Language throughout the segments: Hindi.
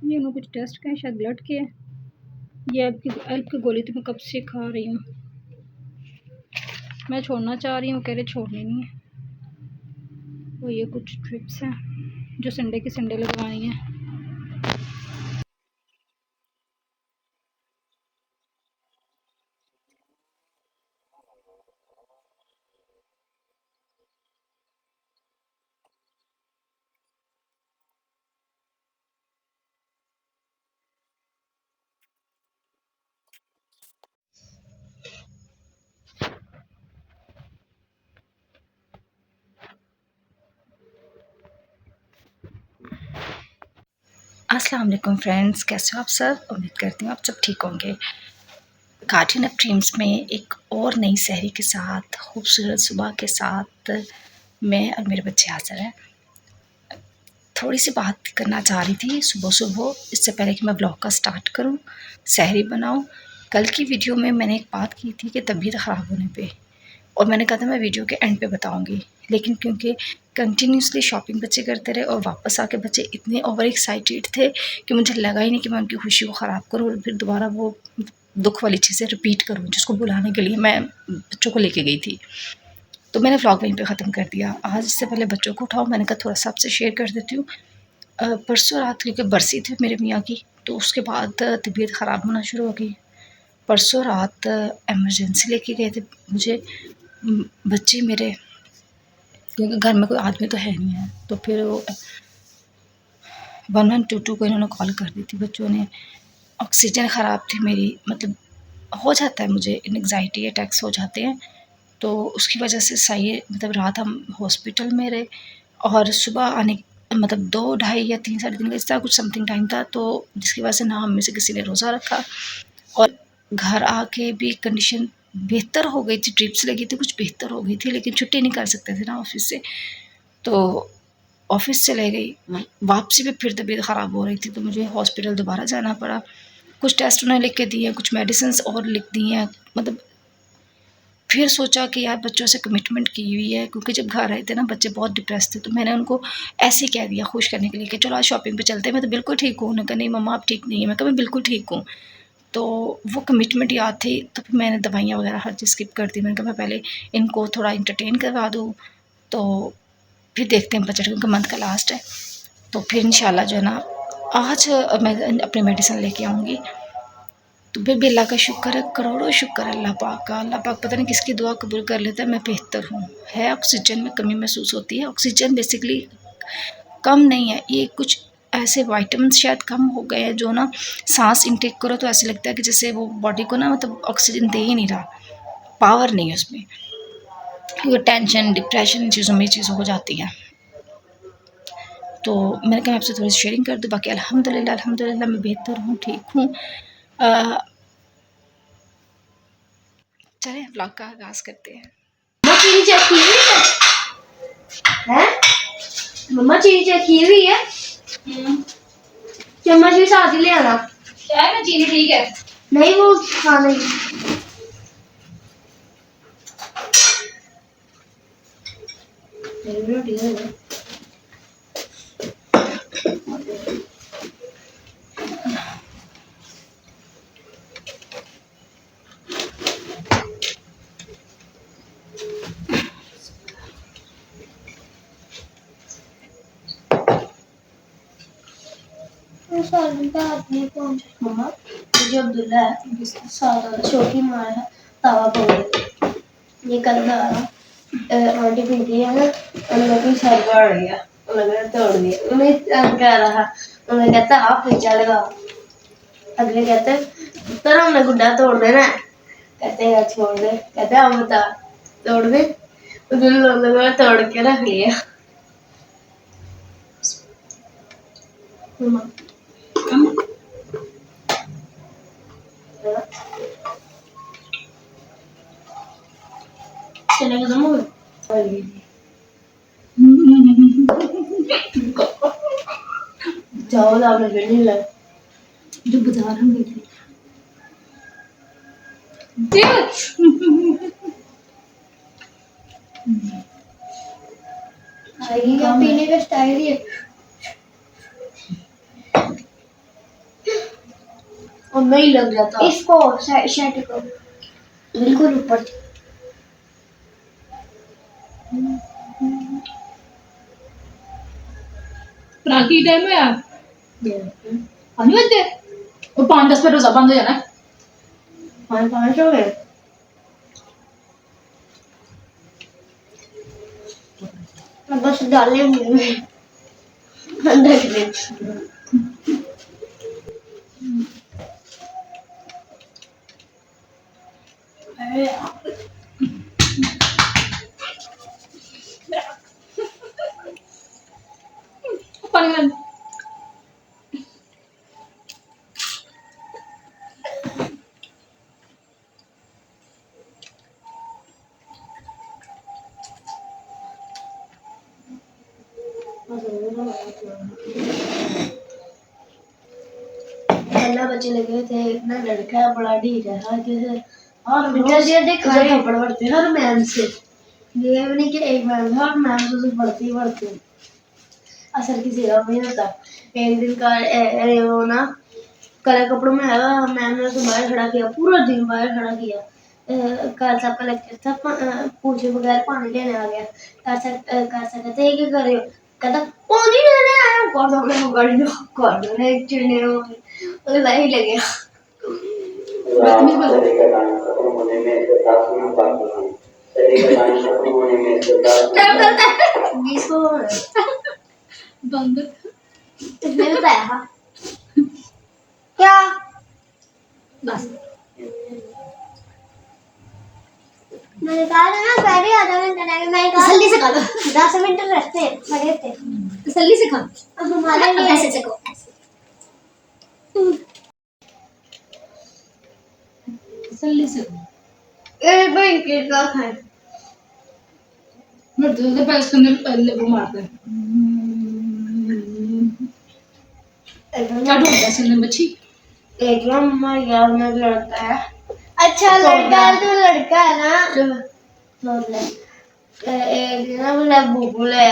ये उन्होंने कुछ टेस्ट का है, शायद ब्लड के है। ये एल्प की गोली तो मैं कब से खा रही हूँ, मैं छोड़ना चाह रही हूँ, कह रहे छोड़नी नहीं है। तो ये कुछ ट्रिप्स हैं जो संडे के संडे लगवानी है। अस्सलाम वालेकुम फ्रेंड्स, कैसे हो आप सब। उम्मीद करती हूँ आप सब ठीक होंगे। गार्डन ऑफ ड्रीम्स में एक और नई सहरी के साथ, खूबसूरत सुबह के साथ मैं और मेरे बच्चे हाज़िर हैं। थोड़ी सी बात करना चाह रही थी सुबह सुबह, इससे पहले कि मैं ब्लॉग का स्टार्ट करूँ, सहरी बनाऊँ। कल की वीडियो में मैंने एक बात की थी कि तबीयत ख़राब होने पे, और मैंने कहा था मैं वीडियो के एंड पे बताऊंगी, लेकिन क्योंकि कंटिन्यूसली शॉपिंग बच्चे करते रहे और वापस आके बच्चे इतने ओवर एक्साइटेड थे कि मुझे लगा ही नहीं कि मैं उनकी खुशी को ख़राब करूँ और फिर दोबारा वो दुख वाली चीज़ें रिपीट करूँ, जिसको बुलाने के लिए मैं बच्चों को लेके गई थी। तो मैंने व्लॉग वहीं पे ख़त्म कर दिया। आज इससे पहले बच्चों को उठाओ, मैंने कहा थोड़ा सा आपसे शेयर कर देती हूँ। परसों रात क्योंकि बरसी थी मेरे मियाँ की, तो उसके बाद तबीयत ख़राब होना शुरू हो गई। परसों रात इमरजेंसी लेके गए थे मुझे बच्चे मेरे, क्योंकि घर में कोई आदमी तो है नहीं है। तो फिर वो 1122 को इन्होंने कॉल कर दी थी बच्चों ने। ऑक्सीजन ख़राब थी मेरी, मतलब हो जाता है मुझे, एंग्जाइटी अटैक्स हो जाते हैं, तो उसकी वजह से सही मतलब रात हम हॉस्पिटल में रहे। और सुबह आने मतलब 2 ढाई या 3 साढ़े 3 इस तरह कुछ समथिंग टाइम था, तो जिसकी वजह से ना हम में से किसी ने रोज़ा रखा। और घर आके भी कंडीशन बेहतर हो गई थी, ड्रिप्स लगी थी, कुछ बेहतर हो गई थी, लेकिन छुट्टी नहीं कर सकते थे ना ऑफिस से, तो ऑफिस चले गई। वापसी में फिर तबीयत ख़राब हो रही थी, तो मुझे हॉस्पिटल दोबारा जाना पड़ा। कुछ टेस्ट उन्होंने लिख के दिए, कुछ मेडिसिन और लिख दी हैं। मतलब फिर सोचा कि यार बच्चों से कमिटमेंट की हुई है, क्योंकि जब घर आए थे ना बच्चे बहुत डिप्रेस थे, तो मैंने उनको ऐसे ही कह दिया खुश करने के लिए कि चलो आज शॉपिंग पे चलते हैं। मैं तो बिल्कुल ठीक हूँ। उन्होंने कहा नहीं मम्मा आप ठीक नहीं है। मैं कहा मैं बिल्कुल ठीक हूँ। तो वो कमिटमेंट याद थी, तो फिर मैंने दवाइयाँ वगैरह हर चीज़ स्किप कर दी। मैंने कहा मैं पहले इनको थोड़ा इंटरटेन करवा दूँ, तो फिर देखते हैं बजट, क्योंकि मंथ का लास्ट है। तो फिर इंशाल्लाह जो है ना आज मैं अपनी मेडिसिन लेके आऊँगी। तो फिर भी अल्लाह का शुक्र है, करोड़ों शुक्र है अल्लाह पाक का। अल्लाह पाक पता नहीं किसकी दुआ कबूल कर लेता है। मैं बेहतर हूँ। है ऑक्सीजन में कमी महसूस होती है, ऑक्सीजन बेसिकली कम नहीं है, ये कुछ ऐसे विटामिन शायद कम हो गए हैं जो ना सांस इनटेक करो तो ऐसे लगता है कि जैसे वो बॉडी को ना मतलब ऑक्सीजन दे ही नहीं रहा, पावर नहीं है उसमें। क्योंकि टेंशन डिप्रेशन इन चीज़ों में ये चीज़ हो जाती है। तो मैंने कहा आपसे थोड़ी सी शेयरिंग कर दूँ। बाकी अल्हम्दुलिल्लाह अल्हम्दुलिल्लाह मैं बेहतर हूँ, ठीक हूँ। चलें व्लॉग का आगाज़ करते हैं। मम्मा चीनी चेक की हुई है? हैं? मम्मा चीनी चेक की हुई है? चम्मच भी साथ ही ले आना। चाय में चीनी ठीक है? नहीं वो खाने की। रोटी है ना? सालन का अपने पहुंच मम्मा जो अब्दुल्ला है जिसके साथ छोटी माँ है तावा पकड़ ये कल ना आंटी पिंकी है ना उन्होंने भी सर पड़ गया, उन्होंने तोड़ दिया। उन्हें कह रहा उन्हें कहता आप पीछा लगा। अगले कहते तर हमने गुड्डा तोड़ देना है। कहते यार छोड़ दे। कहते आप बता तोड़ दे। उन लोगों ने तोड़ के रख लिया। चले खत्म हो गए। चावल आपने फिर नहीं लाया जो बाजार हम गए थे। पीने का स्टाइल ही और नहीं लग जाता इसको शर्ट को बिल्कुल ऊपर। राखी टाइम में यार पानी बजते वो 5-10 मिनट रोजा बंद हो जाना। 5 हो गए। बस डाले मुंह में अंदर के लिए। अरे पानी बंद। पहला बच्चे लगे थे एक ना लड़का है बड़ा ढीठ है हर जैसे और जल्दी थप्पड़ पड़ते हर मैम से। ये भी नहीं कि एक मैम हर मैम से उसे पढ़ती असर किसी का नहीं होता। एक दिन का वो ना काले कपड़ों में आया मैम ने उसे बाहर खड़ा किया पूरा दिन बाहर खड़ा किया। कार साहब का लेक्चर था पूछे बगैर पानी लेने आ गया। कार साहब कहते हैं क्या कर रहे हो कहता पानी लेने आया हूँ। कार साहब ने गाड़ी ने एक चिड़ने उसे नहीं लगे। बंद इसने बताया था क्या बस मैंने कहा था ना पहले आधा घंटा लगे। मैंने कहा तसल्ली से खा 10 मिनट रहते खड़े थे तसल्ली से खा। अब हमारे लिए ऐसे चको तसल्ली से एक बार केक खाए मैं तो पैस करने पहले वो मारते हैं क्या ढूंढता है सिलने बच्ची। एक ना मम्मा यार में लड़का है अच्छा लड़का है तो लड़का है ना तो एक ना बोला बुबू ले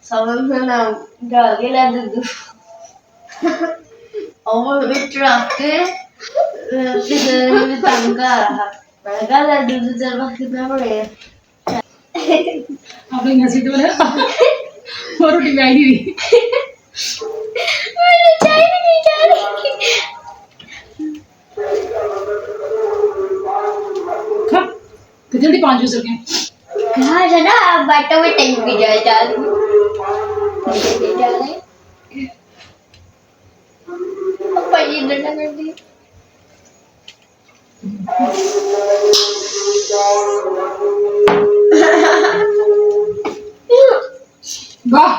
समझ में ना डाल के ला दूध और बिच रखते किधर भी तंग कर रहा मैं कहा ला दूध चल बस कितना पड़ेगा आप लोग हंसी तो बोले और रोटी में आई हुई मैंने चाय नहीं जा रही खा कितनी जल्दी 5 हो सके कहा था ना आप बाटो में टैंक भी जाए जा रही पड़ी डंडा कर दी वाह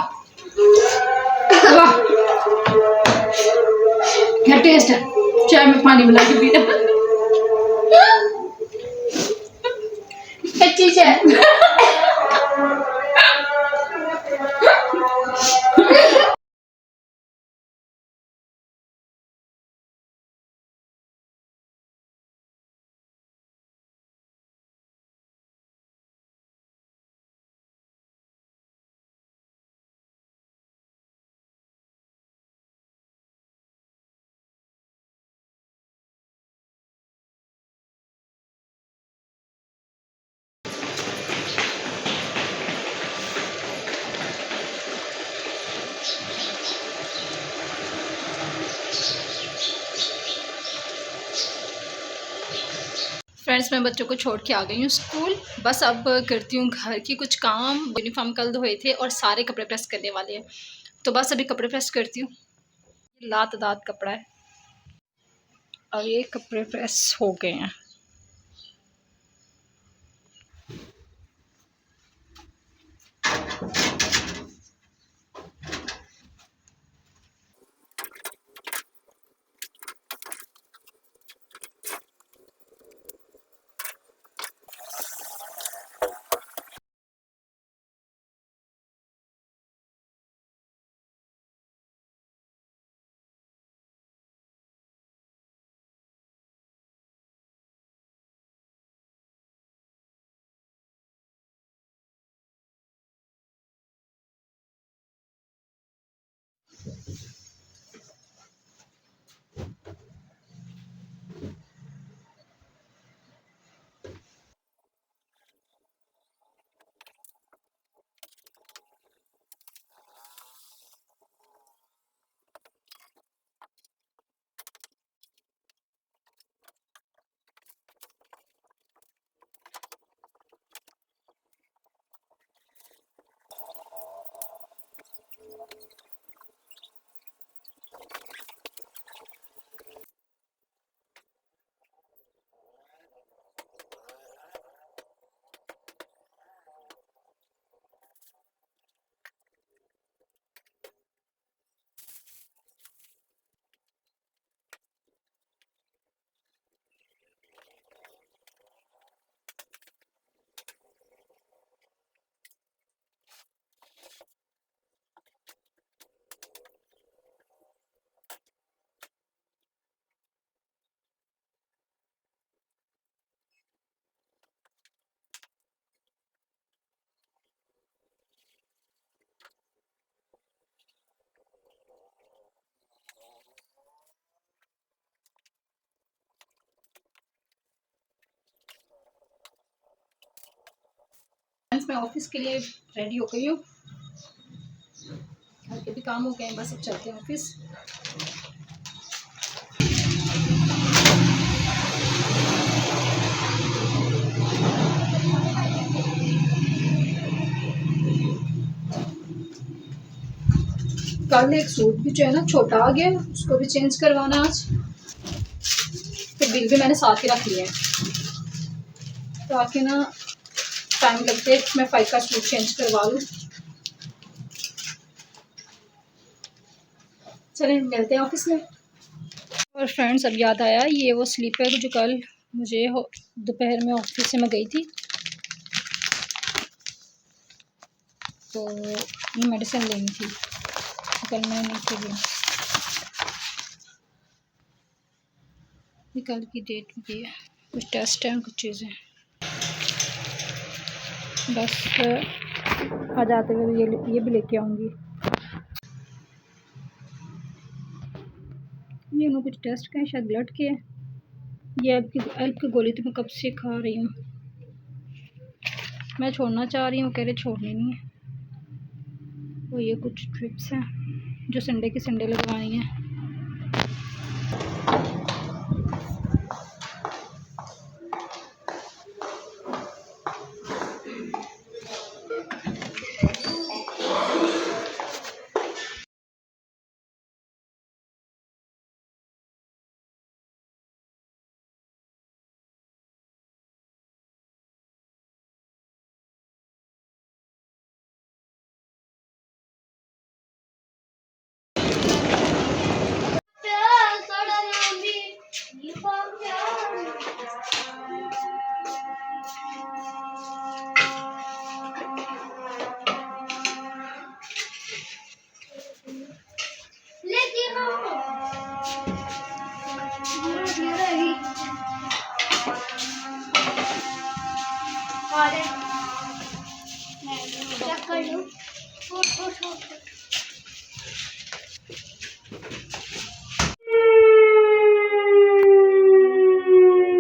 वाह क्या टेस्ट है चाय में पानी मिला के पीना अच्छी चाय फ्रेंड्स मैं बच्चों को छोड़ के आ गई हूँ स्कूल। बस अब करती हूँ घर की कुछ काम। यूनिफॉर्म कल धोए थे और सारे कपड़े प्रेस करने वाले हैं तो बस अभी कपड़े प्रेस करती हूँ। लातदात कपड़ा है और ये कपड़े प्रेस हो गए हैं। ऑफिस के लिए रेडी हो गई हूँ, घर के भी काम हो गए हैं, बस अब चलते हैं ऑफिस। कल एक सूट भी जो है ना छोटा आ गया, उसको भी चेंज करवाना आज। तो बिल भी मैंने साथ ही रख लिया है ताकि ना टाइम लगते मैं 5 का सूट चेंज करवा लूँ। चलिए मिलते हैं ऑफिस में। और फ्रेंड्स, अब याद आया, ये वो स्लीपर जो कल मुझे दोपहर में ऑफिस से मैं गई थी, तो ये मेडिसिन लेनी थी, कल मैं नहीं थी ली। ये कल की डेट की है, कुछ टेस्ट है, कुछ चीज़ें, बस आ जाते हुए ये भी लेके आऊँगी। ये उन्होंने कुछ टेस्ट का है, शायद ब्लड के है। ये अल्प की गोली तो मैं कब से खा रही हूँ, मैं छोड़ना चाह रही हूँ, कह रहे छोड़नी नहीं है। तो ये कुछ ट्रिप्स हैं जो संडे के संडे लगवानी है।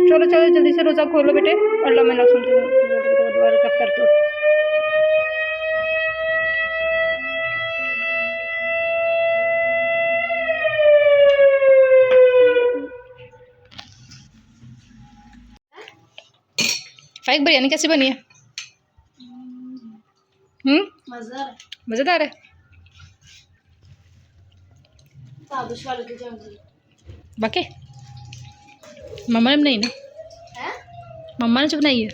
चलो चलो जल्दी से रोज़ा खोलो बेटे, अल्लाह मैं कर दो। फाइक बिरयानी कैसी बनी है? मज़ेदार है। वाकई मम्मा ने बनाई ना? मम्मा ने जो बनाई है।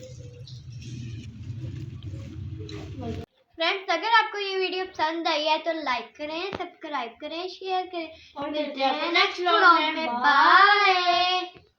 फ्रेंड्स, अगर आपको ये वीडियो पसंद आई है तो लाइक करें, सब्सक्राइब करें, शेयर करें और मिलते हैं नेक्स्ट व्लॉग में। बाय।